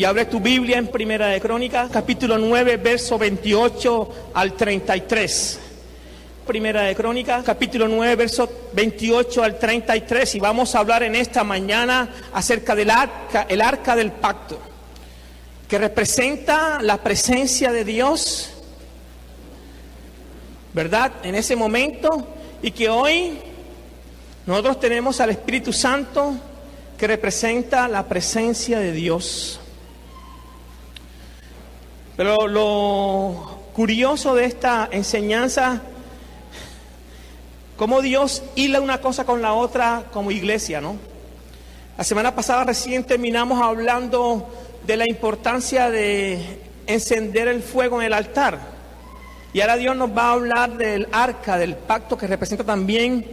Y abre tu Biblia en Primera de Crónicas, capítulo 9, verso 28 al 33. Primera de Crónicas, capítulo 9, verso 28 al 33. Y vamos a hablar en esta mañana acerca del arca, el arca del pacto, que representa la presencia de Dios, ¿verdad? En ese momento, y que hoy nosotros tenemos al Espíritu Santo, que representa la presencia de Dios. Pero lo curioso de esta enseñanza, cómo Dios hila una cosa con la otra como iglesia, ¿no? La semana pasada recién terminamos hablando de la importancia de encender el fuego en el altar. Y ahora Dios nos va a hablar del arca, del pacto, que representa también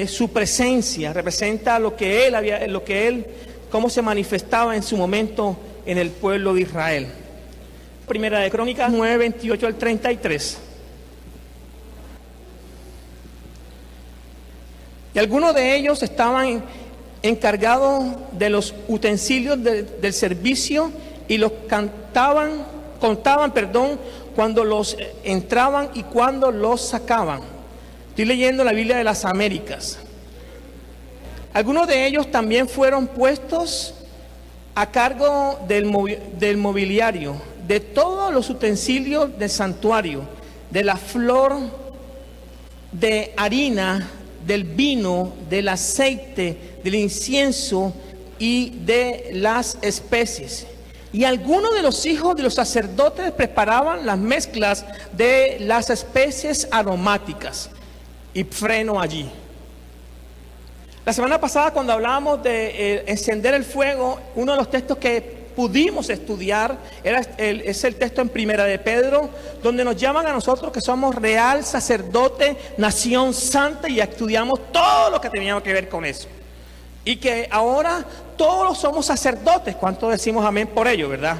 su presencia, representa lo que Él, cómo se manifestaba en su momento en el pueblo de Israel. Primera de Crónicas 9, 28 al 33. Y algunos de ellos estaban encargados de los utensilios del servicio y los contaban, cuando los entraban y cuando los sacaban. Estoy leyendo la Biblia de las Américas. Algunos de ellos también fueron puestos a cargo del mobiliario, de todos los utensilios del santuario, de la flor, de harina, del vino, del aceite, del incienso y de las especies. Y algunos de los hijos de los sacerdotes preparaban las mezclas de las especies aromáticas. Y freno allí. La semana pasada, cuando hablábamos de encender el fuego, uno de los textos que pudimos estudiar es el texto en Primera de Pedro, donde nos llaman a nosotros que somos real sacerdote, nación santa, y estudiamos todo lo que tenía que ver con eso. Y que ahora todos somos sacerdotes. ¿Cuántos decimos amén por ello, verdad?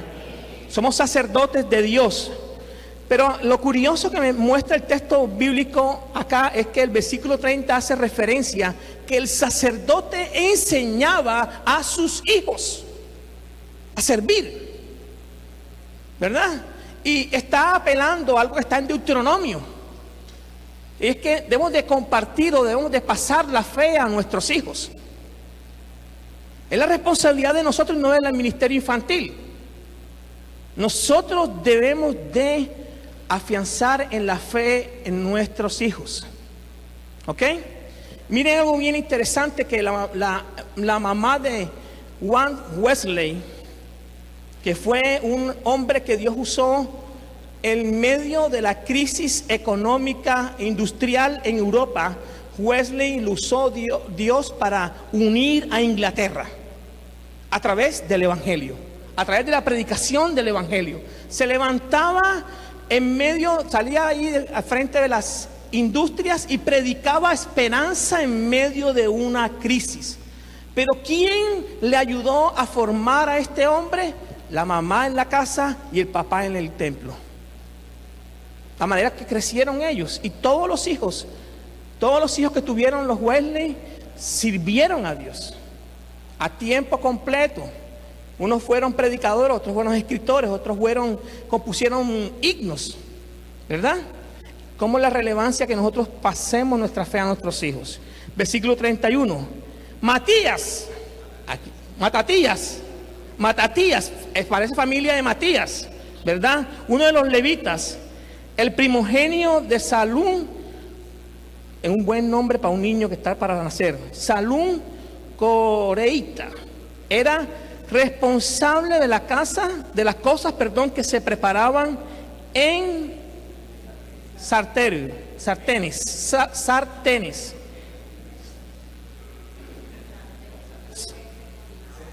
Somos sacerdotes de Dios. Pero lo curioso que me muestra el texto bíblico acá es que el versículo 30 hace referencia que el sacerdote enseñaba a sus hijos a servir, ¿verdad? Y está apelando a algo que está en Deuteronomio. Y es que debemos de compartir o debemos de pasar la fe a nuestros hijos. Es la responsabilidad de nosotros, no es el ministerio infantil. Nosotros debemos de afianzar en la fe en nuestros hijos. ¿Ok? Miren algo bien interesante, que la mamá de Juan Wesley, que fue un hombre que Dios usó en medio de la crisis económica e industrial en Europa, Wesley lo usó Dios para unir a Inglaterra a través del Evangelio, a través de la predicación del Evangelio. Se levantaba en medio, salía ahí al frente de las industrias y predicaba esperanza en medio de una crisis. Pero ¿quién le ayudó a formar a este hombre? La mamá en la casa y el papá en el templo. La manera que crecieron ellos. Y todos los hijos que tuvieron los Wesley sirvieron a Dios a tiempo completo. Unos fueron predicadores, otros fueron escritores, otros compusieron himnos, ¿verdad? ¿Cómo es la relevancia que nosotros pasemos nuestra fe a nuestros hijos? Versículo 31. Matatías, parece familia de Matías, ¿verdad? Uno de los levitas, el primogenio de Salum, es un buen nombre para un niño que está para nacer. Salum Coreita, era responsable de la casa, de las cosas, que se preparaban en sartenes.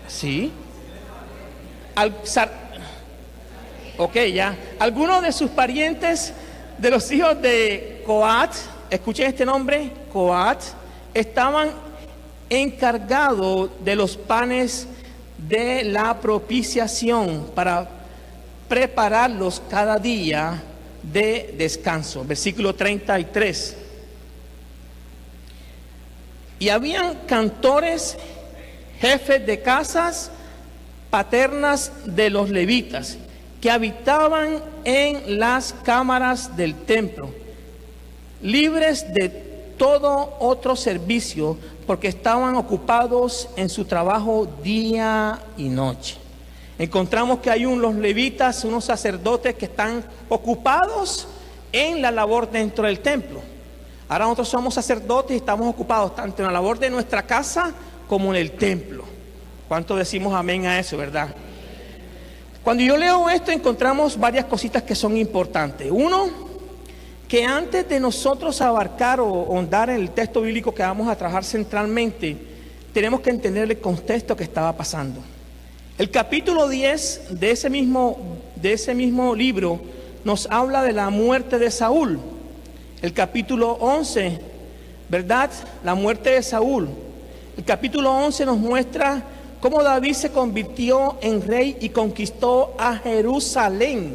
Sí. Ok, ya. Algunos de sus parientes, de los hijos de Coat, escuchen este nombre, Coat, estaban encargados de los panes de la propiciación para prepararlos cada día de descanso. Versículo 33. Y habían cantores, jefes de casas, paternas de los levitas, que habitaban en las cámaras del templo, libres de todo otro servicio, porque estaban ocupados en su trabajo día y noche. Encontramos que hay los levitas, unos sacerdotes que están ocupados en la labor dentro del templo. Ahora nosotros somos sacerdotes y estamos ocupados tanto en la labor de nuestra casa como en el templo. ¿Cuánto decimos amén a eso, verdad? Cuando yo leo esto encontramos varias cositas que son importantes. Uno, que antes de nosotros abarcar o ahondar en el texto bíblico que vamos a trabajar centralmente, tenemos que entender el contexto que estaba pasando. El capítulo 10 de ese mismo libro nos habla de la muerte de Saúl. El capítulo 11, ¿verdad? La muerte de Saúl. El capítulo 11 nos muestra cómo David se convirtió en rey y conquistó a Jerusalén.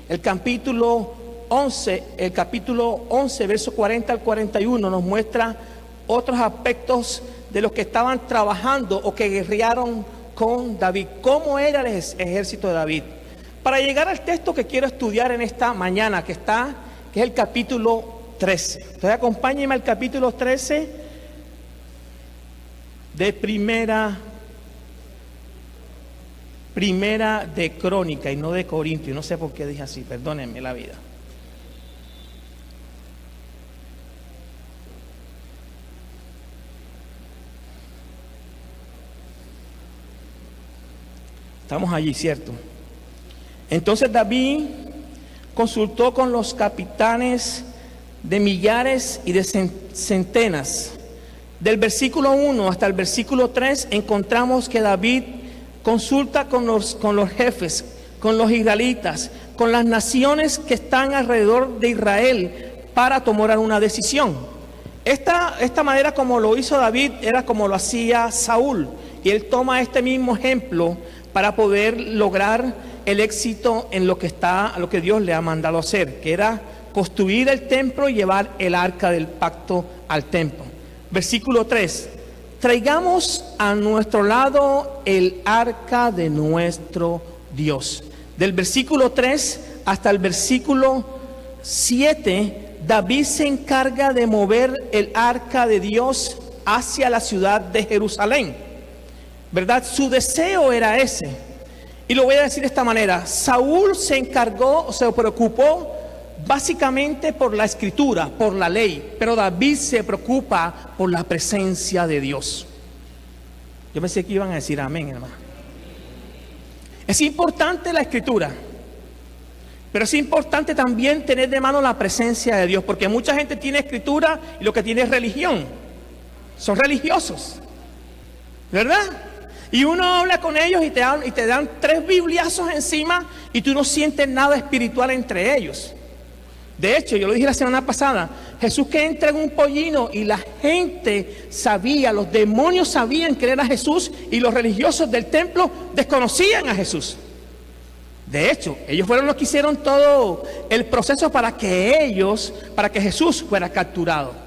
El capítulo 11, verso 40 al 41, nos muestra otros aspectos de los que estaban trabajando o que guerrearon con David. ¿Cómo era el ejército de David? Para llegar al texto que quiero estudiar en esta mañana, que es el capítulo 13. Entonces acompáñenme al capítulo 13 de Primera de Crónica y no de Corintios. No sé por qué dije así, perdónenme la vida. Estamos allí, ¿cierto? Entonces David consultó con los capitanes de millares y de centenas. Del versículo 1 hasta el versículo 3 encontramos que David consulta con los jefes, con los israelitas, con las naciones que están alrededor de Israel para tomar una decisión. Esta manera como lo hizo David era como lo hacía Saúl, y él toma este mismo ejemplo para poder lograr el éxito en lo que Dios le ha mandado hacer, que era construir el templo y llevar el arca del pacto al templo. Versículo 3: traigamos a nuestro lado el arca de nuestro Dios. Del versículo 3 hasta el versículo 7, David se encarga de mover el arca de Dios hacia la ciudad de Jerusalén, ¿verdad? Su deseo era ese. Y lo voy a decir de esta manera: Saúl se preocupó básicamente por la escritura, por la ley, pero David se preocupa por la presencia de Dios. Yo pensé que iban a decir amén, hermano. Es importante la escritura, pero es importante también tener de mano la presencia de Dios, porque mucha gente tiene escritura y lo que tiene es religión. Son religiosos, ¿verdad? Y uno habla con ellos y te dan 3 bibliazos encima y tú no sientes nada espiritual entre ellos. De hecho, yo lo dije la semana pasada, Jesús que entra en un pollino y la gente sabía, los demonios sabían que era Jesús y los religiosos del templo desconocían a Jesús. De hecho, ellos fueron los que hicieron todo el proceso para que Jesús fuera capturado.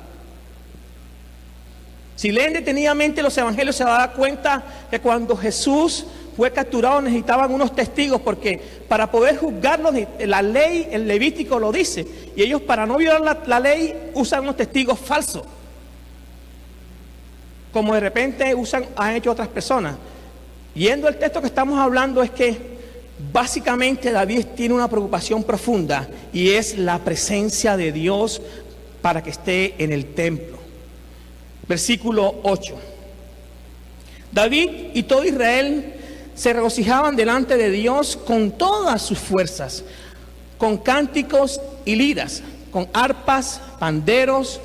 Si leen detenidamente los evangelios se va a dar cuenta que cuando Jesús fue capturado necesitaban unos testigos, porque para poder juzgarlos, la ley, el Levítico lo dice, y ellos para no violar la ley usan unos testigos falsos, como de repente han hecho otras personas. Yendo al texto que estamos hablando, es que básicamente David tiene una preocupación profunda, y es la presencia de Dios para que esté en el templo. Versículo 8. David y todo Israel se regocijaban delante de Dios con todas sus fuerzas, con cánticos y liras, con arpas, panderos,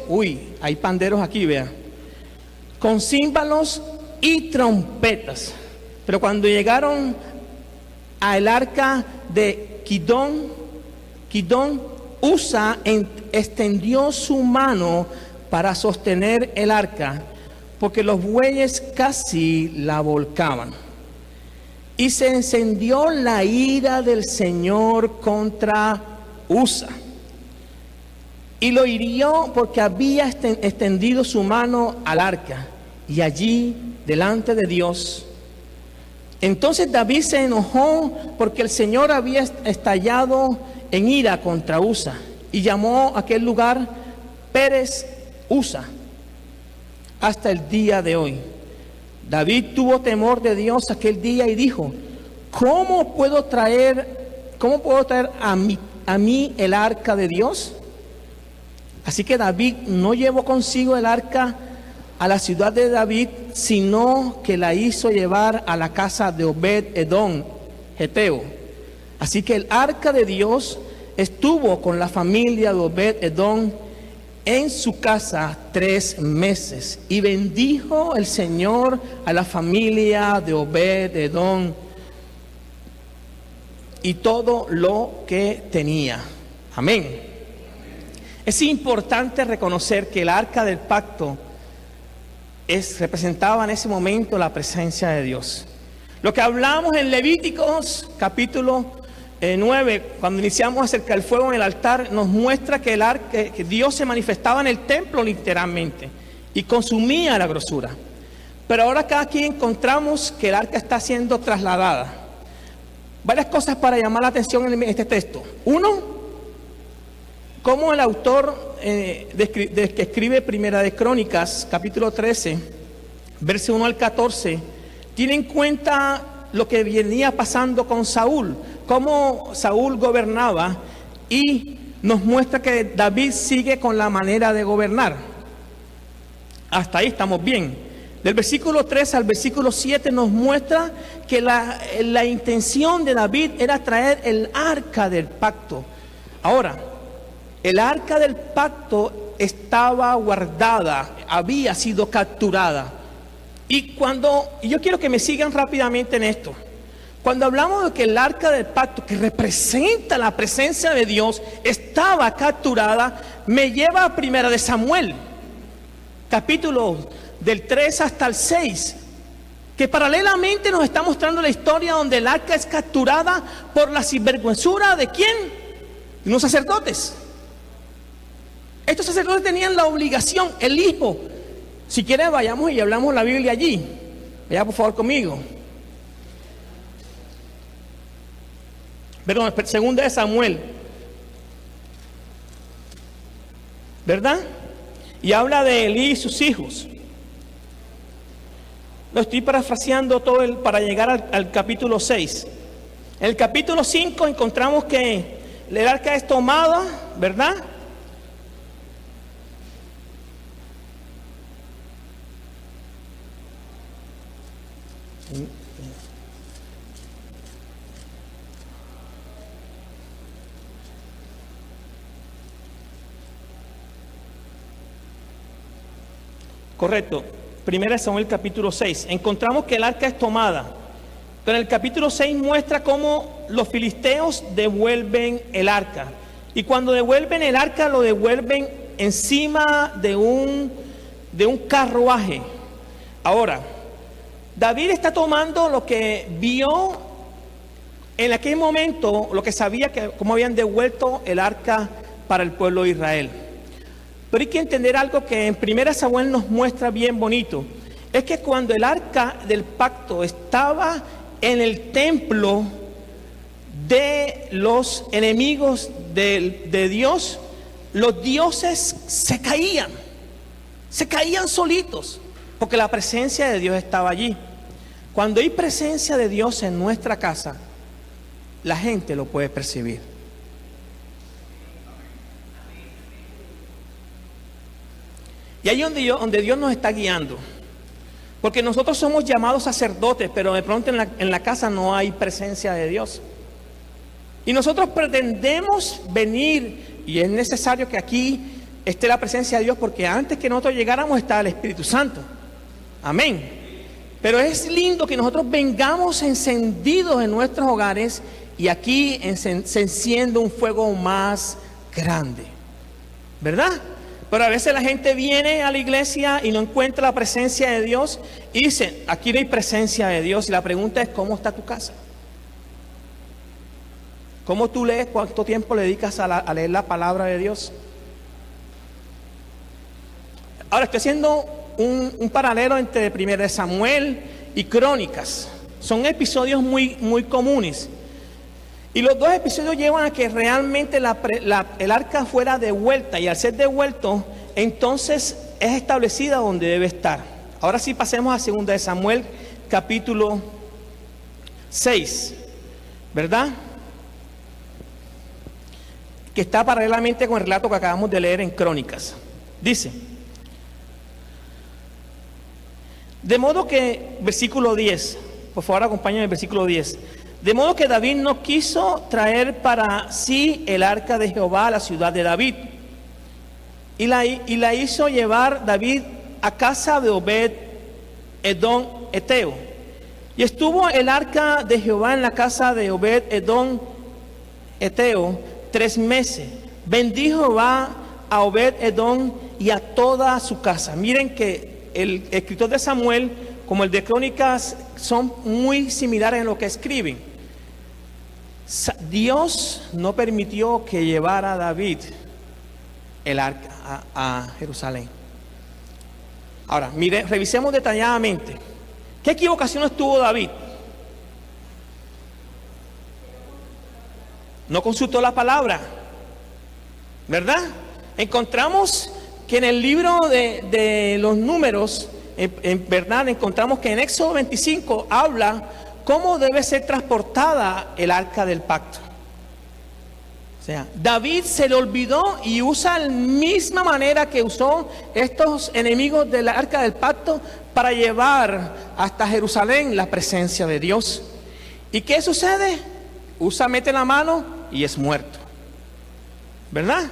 hay panderos aquí, vean, con címbalos y trompetas. Pero cuando llegaron al arca de Kidón, Usa extendió su mano para sostener el arca, porque los bueyes casi la volcaban. Y se encendió la ira del Señor contra Usa, y lo hirió porque había extendido su mano al arca, y allí delante de Dios Entonces David se enojó porque el Señor había estallado en ira contra Usa y llamó a aquel lugar Pérez Usa hasta el día de hoy. David tuvo temor de Dios aquel día y dijo: ¿Cómo puedo traer a mí el arca de Dios? Así que David no llevó consigo el arca a la ciudad de David, sino que la hizo llevar a la casa de Obed-Edom, Geteo. Así que el arca de Dios estuvo con la familia de Obed-Edom en su casa 3 meses. Y bendijo el Señor a la familia de Obed-Edom y todo lo que tenía. Amén. Es importante reconocer que el arca del pacto representaba en ese momento la presencia de Dios. Lo que hablamos en Levíticos capítulo 9, cuando iniciamos acerca del fuego en el altar, nos muestra que que Dios se manifestaba en el templo literalmente y consumía la grosura. Pero ahora aquí encontramos que el arca está siendo trasladada. Varias cosas para llamar la atención en este texto. Uno, como el autor que escribe Primera de Crónicas, capítulo 13, verso 1 al 14, tiene en cuenta lo que venía pasando con Saúl, cómo Saúl gobernaba, y nos muestra que David sigue con la manera de gobernar. Hasta ahí estamos bien. Del versículo 3 al versículo 7 nos muestra que la intención de David era traer el arca del pacto. Ahora, el arca del pacto estaba guardada, había sido capturada. Y yo quiero que me sigan rápidamente en esto. Cuando hablamos de que el arca del pacto, que representa la presencia de Dios, estaba capturada, me lleva a Primera de Samuel, capítulo del 3 hasta el 6, que paralelamente nos está mostrando la historia donde el arca es capturada por la sinvergüenzura de ¿quién? De unos sacerdotes. Estos sacerdotes tenían la obligación, el hijo. Si quieren vayamos y hablamos la Biblia allí. Vaya por favor conmigo. Perdón, segunda de Samuel, ¿verdad? Y habla de Elí y sus hijos. Lo estoy parafraseando todo para llegar al capítulo 6. En el capítulo 5 encontramos que el arca es tomada, ¿verdad? Correcto. Primera Samuel capítulo 6. Encontramos que el arca es tomada. Pero en el capítulo 6 muestra cómo los filisteos devuelven el arca. Y cuando devuelven el arca, lo devuelven encima de un carruaje. Ahora, David está tomando lo que vio en aquel momento, lo que sabía que cómo habían devuelto el arca para el pueblo de Israel. Pero hay que entender algo que en Primera Samuel nos muestra bien bonito. Es que cuando el arca del pacto estaba en el templo de los enemigos de Dios, los dioses se caían solitos, porque la presencia de Dios estaba allí. Cuando hay presencia de Dios en nuestra casa, la gente lo puede percibir. Y ahí donde Dios nos está guiando. Porque nosotros somos llamados sacerdotes, pero de pronto en la casa no hay presencia de Dios. Y nosotros pretendemos venir, y es necesario que aquí esté la presencia de Dios, porque antes que nosotros llegáramos estaba el Espíritu Santo. Amén. Pero es lindo que nosotros vengamos encendidos en nuestros hogares y aquí se enciende un fuego más grande. ¿Verdad? Pero a veces la gente viene a la iglesia y no encuentra la presencia de Dios y dice, aquí no hay presencia de Dios. Y la pregunta es, ¿cómo está tu casa? ¿Cómo tú lees? ¿Cuánto tiempo le dedicas a leer la palabra de Dios? Ahora estoy haciendo un paralelo entre Primera de Samuel y Crónicas. Son episodios muy comunes. Y los dos episodios llevan a que realmente el arca fuera devuelta. Y al ser devuelto, entonces es establecida donde debe estar. Ahora sí pasemos a 2 de Samuel, capítulo 6. ¿Verdad? Que está paralelamente con el relato que acabamos de leer en Crónicas. Dice: de modo que, versículo 10, por favor acompáñenme el versículo 10. De modo que David no quiso traer para sí el arca de Jehová a la ciudad de David. Y la hizo llevar David a casa de Obed Edom Eteo. Y estuvo el arca de Jehová en la casa de Obed Edom Eteo 3 meses. Bendijo Jehová a Obed Edom y a toda su casa. Miren que el escritor de Samuel como el de Crónicas son muy similares en lo que escriben. Dios no permitió que llevara David el arca a Jerusalén. Ahora, mire, revisemos detalladamente. ¿Qué equivocaciones tuvo David? No consultó la palabra, ¿verdad? Encontramos que en el libro de los Números, en verdad, encontramos que en Éxodo 25 habla cómo debe ser transportada el arca del pacto. O sea, David se le olvidó y usa la misma manera que usó estos enemigos del arca del pacto para llevar hasta Jerusalén la presencia de Dios. ¿Y qué sucede? Mete la mano y es muerto, ¿verdad?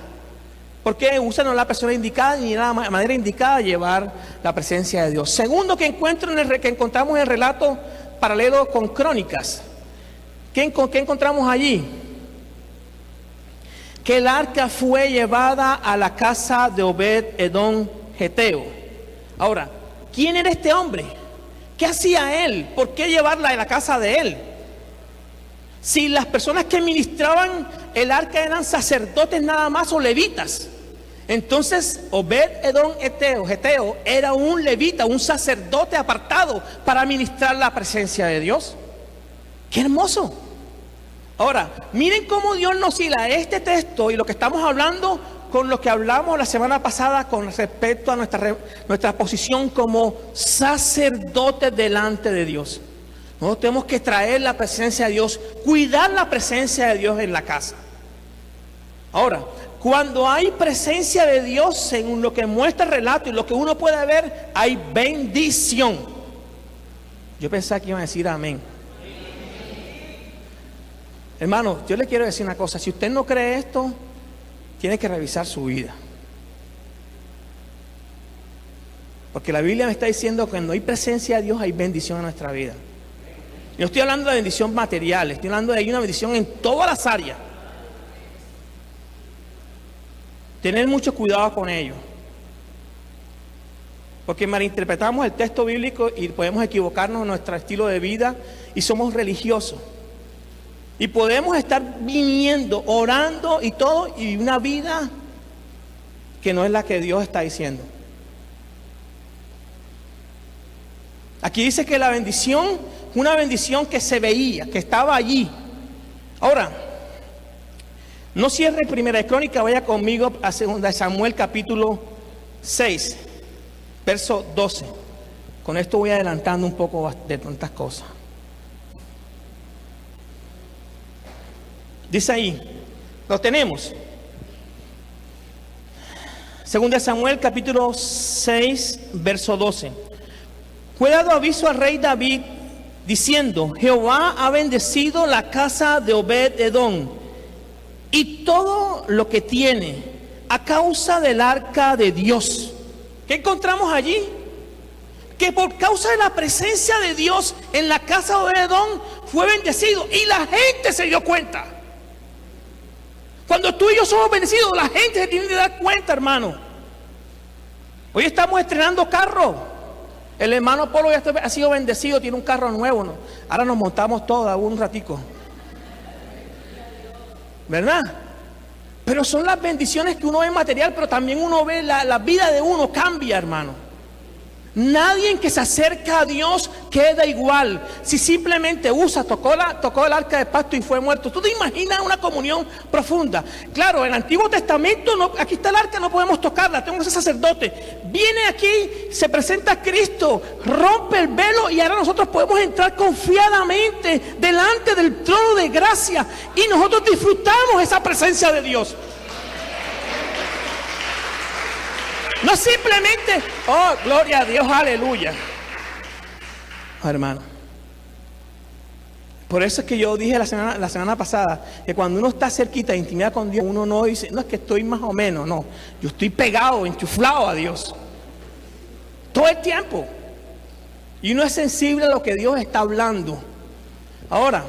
Porque usa no la persona indicada ni la manera indicada de llevar la presencia de Dios. Segundo que encontramos en el relato paralelo con Crónicas. ¿Qué encontramos allí? Que el arca fue llevada a la casa de Obed Edom Geteo. Ahora, ¿quién era este hombre? ¿Qué hacía él? ¿Por qué llevarla a la casa de él? Si las personas que ministraban el arca eran sacerdotes nada más o levitas. Entonces Obed Edom Geteo era un levita, un sacerdote apartado para ministrar la presencia de Dios. ¡Qué hermoso! Ahora, miren cómo Dios nos hila este texto y lo que estamos hablando con lo que hablamos la semana pasada con respecto a nuestra posición como sacerdotes delante de Dios. Nosotros tenemos que traer la presencia de Dios, cuidar la presencia de Dios en la casa. Ahora, cuando hay presencia de Dios, según lo que muestra el relato y lo que uno puede ver, hay bendición. Yo pensaba que iban a decir amén. Hermano, yo le quiero decir una cosa. Si usted no cree esto, tiene que revisar su vida. Porque la Biblia me está diciendo que cuando hay presencia de Dios, hay bendición en nuestra vida. Yo estoy hablando de bendición material, estoy hablando de una bendición en todas las áreas. Tener mucho cuidado con ello. Porque malinterpretamos el texto bíblico y podemos equivocarnos en nuestro estilo de vida y somos religiosos. Y podemos estar viniendo, orando y todo, y una vida que no es la que Dios está diciendo. Aquí dice que la bendición, una bendición que se veía, que estaba allí. Ahora, no cierre Primera de Crónicas, vaya conmigo a 2 de Samuel capítulo 6, verso 12. Con esto voy adelantando un poco de tantas cosas. Dice ahí, lo tenemos. 2 de Samuel capítulo 6, verso 12. Fue dado aviso al rey David diciendo: Jehová ha bendecido la casa de Obed Edom y todo lo que tiene a causa del arca de Dios. ¿Qué encontramos allí? Que por causa de la presencia de Dios en la casa de Obed Edom fue bendecido y la gente se dio cuenta. Cuando tú y yo somos bendecidos, la gente se tiene que dar cuenta, hermano. Hoy estamos estrenando carro. El hermano Polo ya ha sido bendecido, tiene un carro nuevo, ¿no? Ahora nos montamos todos un ratico, ¿verdad? Pero son las bendiciones que uno ve material, pero también uno ve la vida de uno cambia, hermano. Nadie que se acerca a Dios queda igual si simplemente tocó el arca de pacto y fue muerto. ¿Tú te imaginas una comunión profunda? Claro, en el Antiguo Testamento, no, aquí está el arca, no podemos tocarla, tengo que ser sacerdote. Viene aquí, se presenta a Cristo, rompe el velo y ahora nosotros podemos entrar confiadamente delante del trono de gracia y nosotros disfrutamos esa presencia de Dios. No simplemente, oh, gloria a Dios, aleluya. Oh, hermano. Por eso es que yo dije la semana pasada que cuando uno está cerquita de intimidad con Dios, uno no dice, no es que estoy más o menos, no. Yo estoy pegado, enchuflado a Dios. Todo el tiempo. Y uno es sensible a lo que Dios está hablando. Ahora,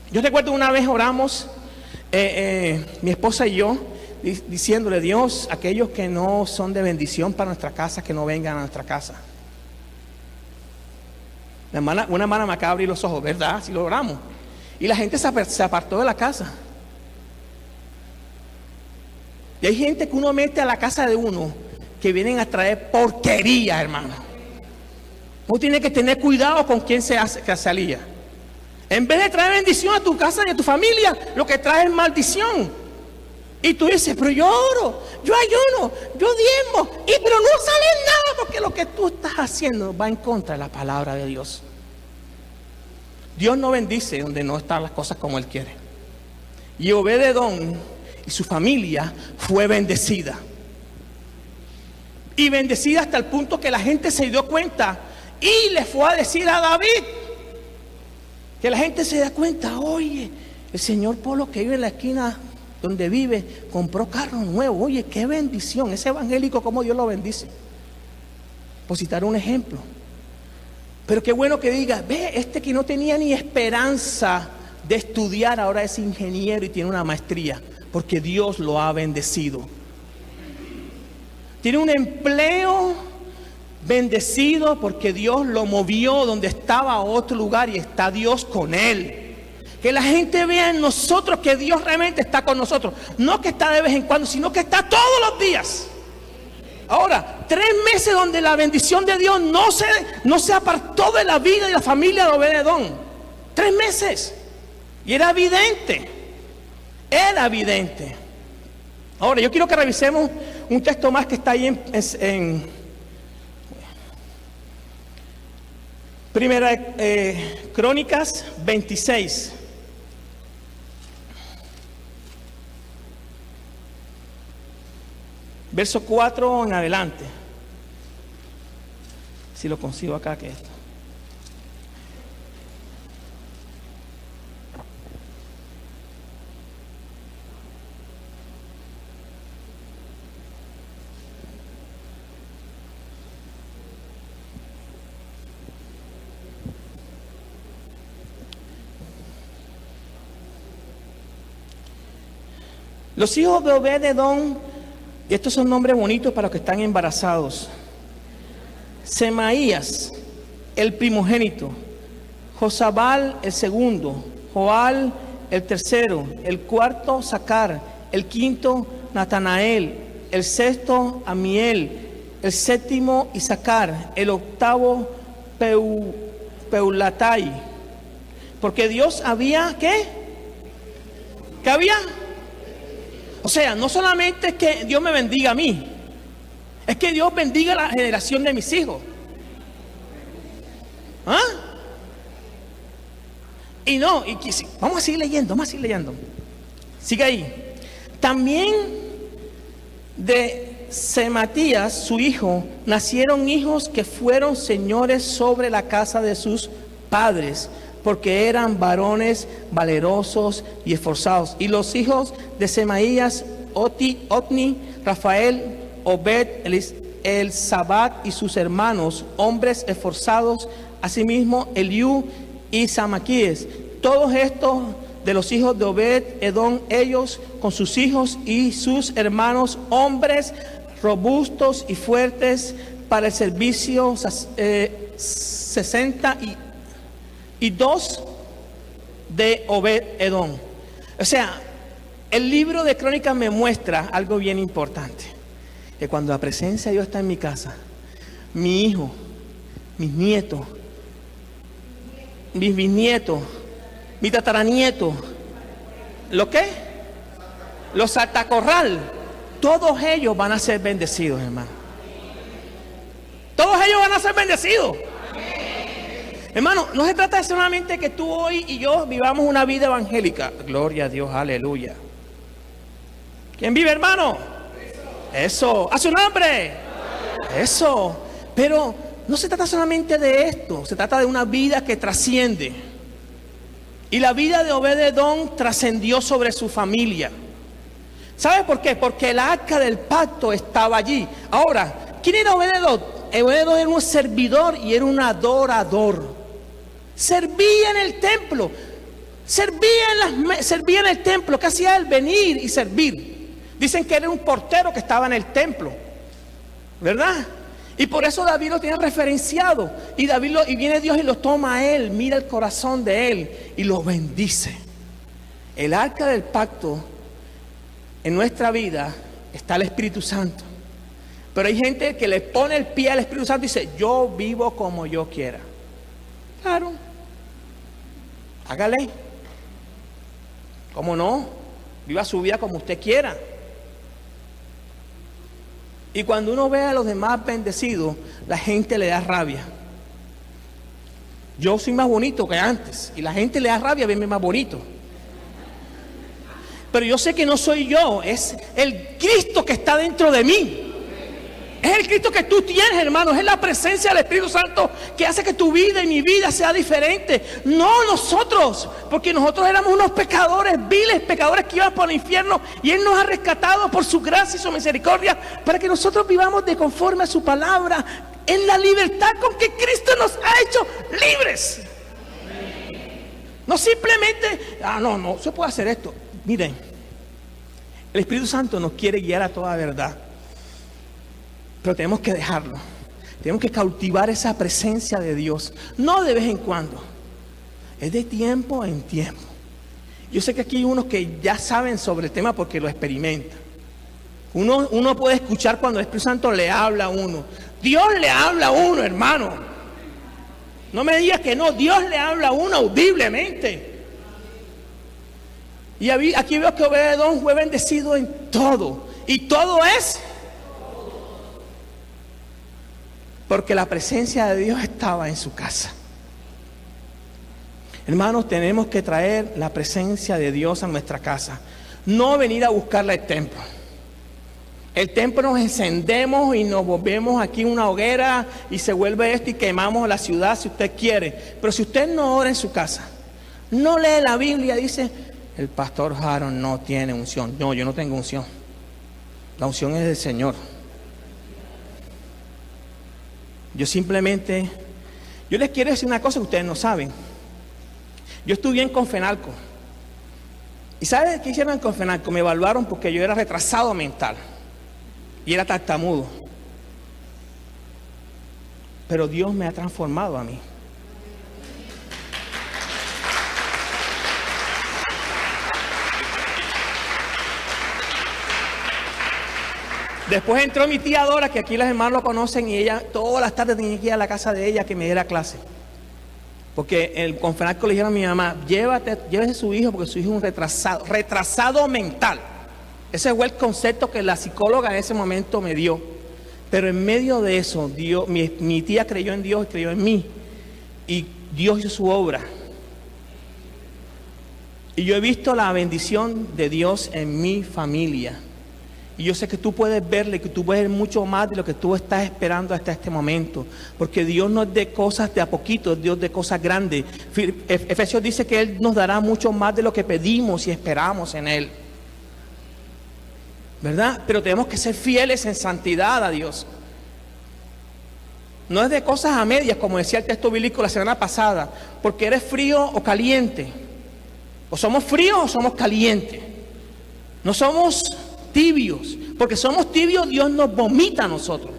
yo recuerdo una vez oramos, mi esposa y yo, diciéndole: Dios, aquellos que no son de bendición para nuestra casa, que no vengan a nuestra casa. Una hermana me acaba de abrir los ojos, ¿verdad? Si lo oramos. Y la gente se apartó de la casa. Y hay gente que uno mete a la casa de uno que vienen a traer porquería, hermano. Uno tiene que tener cuidado con quién se alía. En vez de traer bendición a tu casa y a tu familia, lo que trae es maldición. Y tú dices: pero yo oro, yo ayuno, yo diezmo, pero no sale nada porque lo que tú estás haciendo va en contra de la palabra de Dios. Dios no bendice donde no están las cosas como Él quiere. Y Obed-Edom y su familia fue bendecida. Y bendecida hasta el punto que la gente se dio cuenta y le fue a decir a David, que la gente se da cuenta: oye, el señor Polo que vive en la esquina donde vive, compró carro nuevo. Oye, qué bendición, ese evangélico, cómo Dios lo bendice. Por citar un ejemplo. Pero qué bueno que diga: ve, este que no tenía ni esperanza de estudiar, ahora es ingeniero y tiene una maestría, porque Dios lo ha bendecido. Tiene un empleo bendecido porque Dios lo movió donde estaba a otro lugar y está Dios con él. Que la gente vea en nosotros que Dios realmente está con nosotros. No que está de vez en cuando, sino que está todos los días. Ahora, 3 meses donde la bendición de Dios no se apartó de la vida y la familia de Obed-Edom. 3 meses. Y era evidente. Era evidente. Ahora, yo quiero que revisemos un texto más que está ahí en Primera Crónicas 26. Verso 4 en adelante. Si lo consigo acá, que esto. Los hijos de Obed-Edom, y estos son nombres bonitos para los que están embarazados: Semaías, el primogénito; Josabal, el segundo; Joal, el tercero; el cuarto, Sacar; el quinto, Natanael; el sexto, Amiel; el séptimo, Isacar; el octavo, Peulatai. Porque Dios había, ¿qué? ¿Qué había? O sea, no solamente es que Dios me bendiga a mí, es que Dios bendiga a la generación de mis hijos. ¿Ah? Y no, vamos a seguir leyendo. Sigue ahí. También de Sematías, su hijo, nacieron hijos que fueron señores sobre la casa de sus padres, porque eran varones valerosos y esforzados. Y los hijos de Semaías: Otni, Rafael, Obed, Elzabat y sus hermanos, hombres esforzados; asimismo Eliú y Samaquíes. Todos estos de los hijos de Obed-Edom, ellos con sus hijos y sus hermanos, hombres robustos y fuertes para el servicio, 62 de Obed-Edom. O sea, el libro de Crónicas me muestra algo bien importante: que cuando la presencia de Dios está en mi casa, mi hijo mis nietos, mis bisnietos, mi tataranieto, ¿lo qué? Los Saltacorral, todos ellos van a ser bendecidos, hermano. Todos ellos van a ser bendecidos. Hermano, no se trata de solamente que tú hoy y yo vivamos una vida evangélica. Gloria a Dios, aleluya. ¿Quién vive, hermano? Eso, a su nombre. Eso. Pero no se trata solamente de esto, se trata de una vida que trasciende. Y la vida de Obed-Edom trascendió sobre su familia. ¿Sabe por qué? Porque el arca del pacto estaba allí. Ahora, ¿quién era Obed-Edom? Obed-Edom era un servidor y era un adorador. Servía en el templo. Servía en el templo. ¿Qué hacía él? Venir y servir. Dicen que era un portero que estaba en el templo, ¿verdad? Y por eso David lo tiene referenciado. Y viene Dios y lo toma a él, mira el corazón de él y lo bendice. El arca del pacto en nuestra vida está el Espíritu Santo. Pero hay gente que le pone el pie al Espíritu Santo y dice, yo vivo como yo quiera. Claro, hágale. ¿Cómo no? Viva su vida como usted quiera. Y cuando uno ve a los demás bendecidos, la gente le da rabia. Yo soy más bonito que antes y la gente le da rabia verme más bonito. Pero yo sé que no soy yo, es el Cristo que está dentro de mí. Es el Cristo que tú tienes, hermano. Es la presencia del Espíritu Santo que hace que tu vida y mi vida sea diferente. No nosotros, porque nosotros éramos unos pecadores, viles pecadores que iban por el infierno. Y Él nos ha rescatado por su gracia y su misericordia para que nosotros vivamos de conforme a su palabra, en la libertad con que Cristo nos ha hecho libres. No simplemente, no se puede hacer esto. Miren, el Espíritu Santo nos quiere guiar a toda verdad. Pero tenemos que dejarlo. Tenemos que cautivar esa presencia de Dios. No de vez en cuando. Es de tiempo en tiempo. Yo sé que aquí hay unos que ya saben sobre el tema porque lo experimentan. Uno puede escuchar cuando el Espíritu Santo le habla a uno. Dios le habla a uno, hermano. No me digas que no. Dios le habla a uno audiblemente. Y aquí veo que Obed-Edom fue bendecido en todo. Y todo es porque la presencia de Dios estaba en su casa. Hermanos, tenemos que traer la presencia de Dios a nuestra casa. No venir a buscarla al templo. El templo nos encendemos y nos volvemos aquí una hoguera y se vuelve esto y quemamos la ciudad si usted quiere. Pero si usted no ora en su casa, no lee la Biblia, dice, el pastor Harold no tiene unción. No, yo no tengo unción. La unción es del Señor. Yo les quiero decir una cosa que ustedes no saben. Yo estudié en Confenalco. ¿Y saben qué hicieron en Confenalco? Me evaluaron porque yo era retrasado mental y era tartamudo. Pero Dios me ha transformado a mí. Después entró mi tía Dora, que aquí las hermanas lo conocen, y ella todas las tardes tenía que ir a la casa de ella que me diera clase. Porque el Confenalco le dijeron a mi mamá, llévese a su hijo porque su hijo es un retrasado mental. Ese fue el concepto que la psicóloga en ese momento me dio. Pero en medio de eso, mi tía creyó en Dios y creyó en mí. Y Dios hizo su obra. Y yo he visto la bendición de Dios en mi familia. Y yo sé que tú puedes verle, que tú puedes ver mucho más de lo que tú estás esperando hasta este momento. Porque Dios no es de cosas de a poquito, es Dios de cosas grandes. Efesios dice que Él nos dará mucho más de lo que pedimos y esperamos en Él. ¿Verdad? Pero tenemos que ser fieles en santidad a Dios. No es de cosas a medias, como decía el texto bíblico la semana pasada. Porque eres frío o caliente. O somos fríos o somos calientes. No somos tibios, porque somos tibios, Dios nos vomita a nosotros.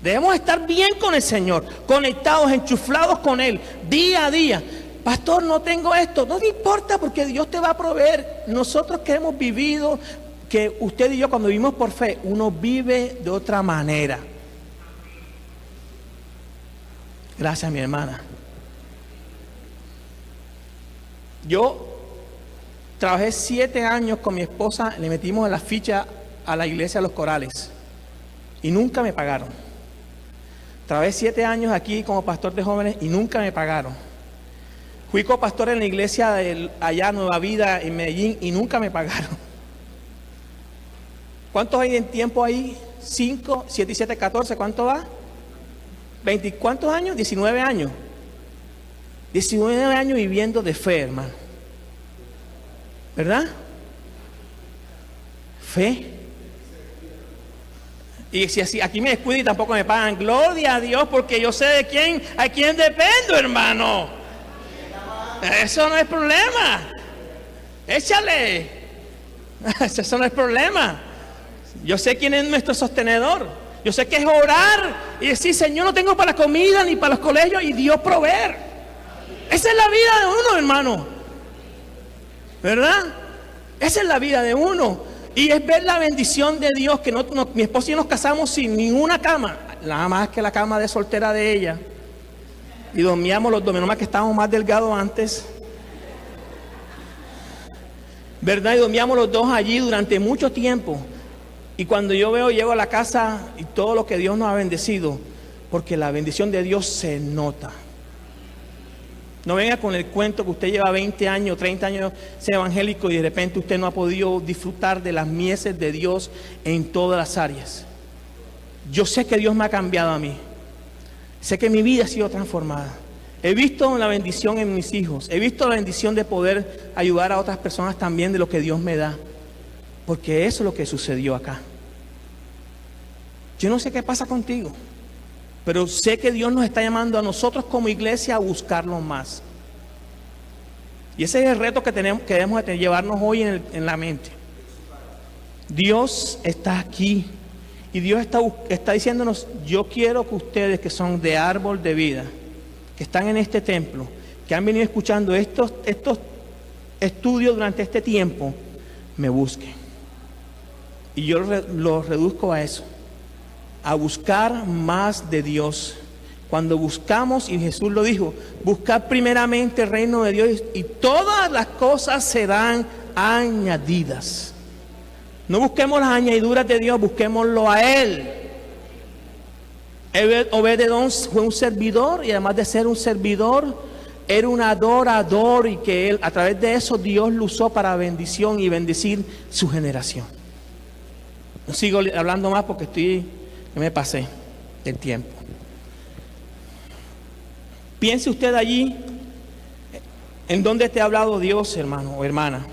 Debemos estar bien con el Señor, conectados, enchuflados con Él, día a día. Pastor, no tengo esto, no te importa porque Dios te va a proveer. Nosotros que hemos vivido, que usted y yo cuando vivimos por fe, uno vive de otra manera. Gracias, mi hermana. Yo trabajé 7 años con mi esposa, le metimos la ficha a la iglesia de los Corales y nunca me pagaron. Trabajé 7 años aquí como pastor de jóvenes y nunca me pagaron. Fui copastor en la iglesia de allá Nueva Vida en Medellín y nunca me pagaron. ¿Cuántos hay en tiempo ahí? 5, 7 y 7, 14, ¿cuánto va? 20, ¿cuántos años? 19 años. 19 años viviendo de fe, hermano. ¿Verdad? Fe. Y si así, aquí me descuido y tampoco me pagan, gloria a Dios, porque yo sé de quién, a quién dependo, hermano. Eso no es problema. Échale. Eso no es problema. Yo sé quién es nuestro sostenedor. Yo sé que es orar y decir, Señor, no tengo para la comida ni para los colegios, y Dios proveer. Esa es la vida de uno, hermano. ¿Verdad? Esa es la vida de uno. Y es ver la bendición de Dios, que mi esposa y yo nos casamos sin ninguna cama, nada más que la cama de soltera de ella. Y dormíamos los dos, menos mal que estábamos más delgados antes. ¿Verdad? Y dormíamos los dos allí durante mucho tiempo. Y cuando yo llego a la casa y todo lo que Dios nos ha bendecido, porque la bendición de Dios se nota. No venga con el cuento que usted lleva 20 años, 30 años ser evangélico y de repente usted no ha podido disfrutar de las mieses de Dios en todas las áreas. Yo sé que Dios me ha cambiado a mí. Sé que mi vida ha sido transformada. He visto la bendición en mis hijos. He visto la bendición de poder ayudar a otras personas también de lo que Dios me da. Porque eso es lo que sucedió acá. Yo no sé qué pasa contigo, pero sé que Dios nos está llamando a nosotros como iglesia a buscarlo más. Y ese es el reto que debemos de llevarnos hoy en la mente. Dios está aquí y Dios está diciéndonos, yo quiero que ustedes que son de árbol de vida, que están en este templo, que han venido escuchando estos estudios durante este tiempo, me busquen. Y yo lo reduzco a eso, a buscar más de Dios. Cuando buscamos, y Jesús lo dijo, buscar primeramente el reino de Dios y todas las cosas serán añadidas. No busquemos las añadiduras de Dios, busquémoslo a Él. Obed-edom fue un servidor y además de ser un servidor, era un adorador, y que él, a través de eso, Dios lo usó para bendición y bendecir su generación. No sigo hablando más porque me pasé del tiempo. Piense usted allí en dónde te ha hablado Dios, hermano o hermana.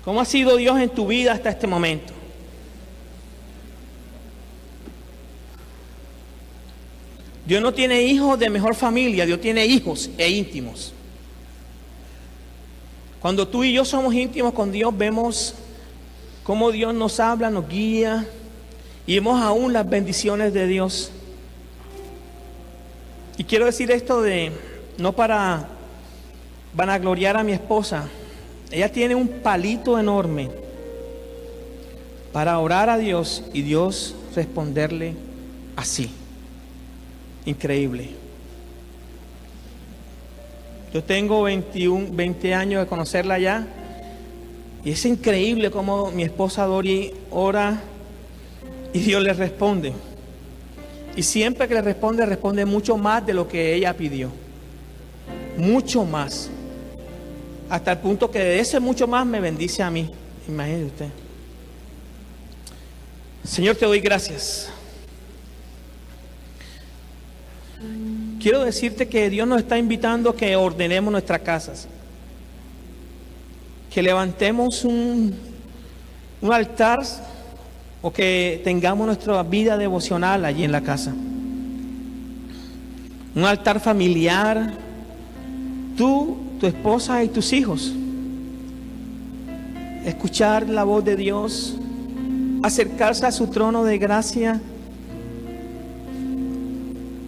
¿Cómo ha sido Dios en tu vida hasta este momento? Dios no tiene hijos de mejor familia, Dios tiene hijos e íntimos. Cuando tú y yo somos íntimos con Dios, vemos cómo Dios nos habla, nos guía, y vemos aún las bendiciones de Dios. Y quiero decir esto no para vanagloriar a mi esposa. Ella tiene un palito enorme para orar a Dios y Dios responderle así. Increíble. Yo tengo 20 años de conocerla ya, y es increíble cómo mi esposa Dori ora y Dios le responde. Y siempre que le responde mucho más de lo que ella pidió. Mucho más. Hasta el punto que de ese mucho más me bendice a mí. Imagínese usted. Señor, te doy gracias. Quiero decirte que Dios nos está invitando a que ordenemos nuestras casas, que levantemos un altar, o que tengamos nuestra vida devocional allí en la casa, un altar familiar, tú, tu esposa y tus hijos. Escuchar la voz de Dios, acercarse a su trono de gracia.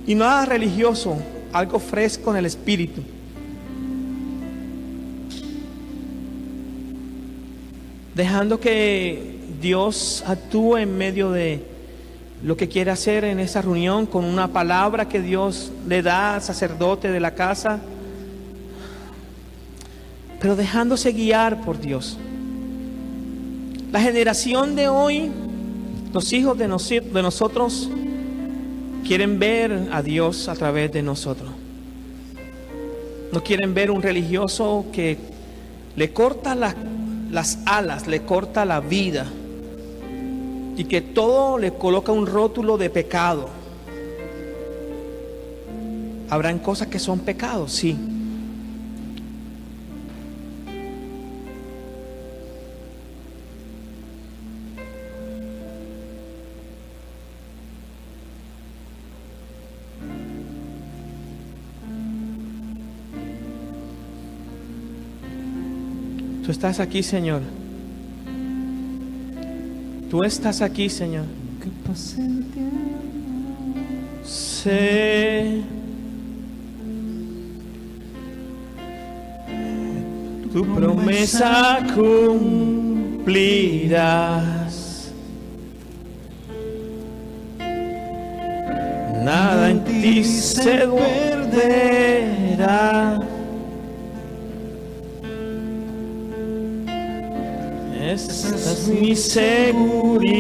Y nada religioso, algo fresco en el espíritu. Dejando que Dios actúe en medio de lo que quiere hacer en esa reunión, con una palabra que Dios le da al sacerdote de la casa, pero dejándose guiar por Dios. La generación de hoy, los hijos de nosotros, quieren ver a Dios a través de nosotros. No quieren ver un religioso que le corta las alas, le corta la vida y que todo le coloca un rótulo de pecado. ¿Habrán cosas que son pecados? Sí. Tú estás aquí, Señor. Tú estás aquí, Señor. Que pase el tiempo. Sé tu promesa cumplirás. Nada en ti se perderá. Esta es mi seguridad.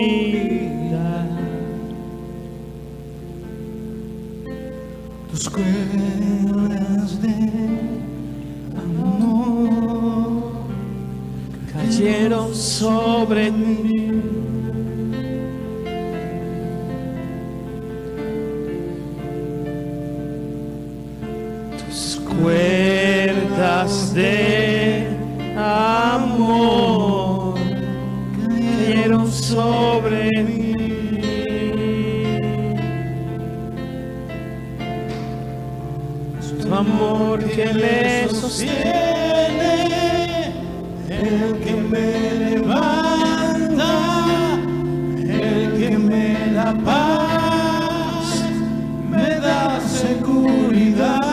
Tus cuerdas de amor Cayeron sobre mí. Tus cuerdas de amor cayeron sobre mí. Tu amor que me sostiene, el que me levanta, el que me da paz, me da seguridad.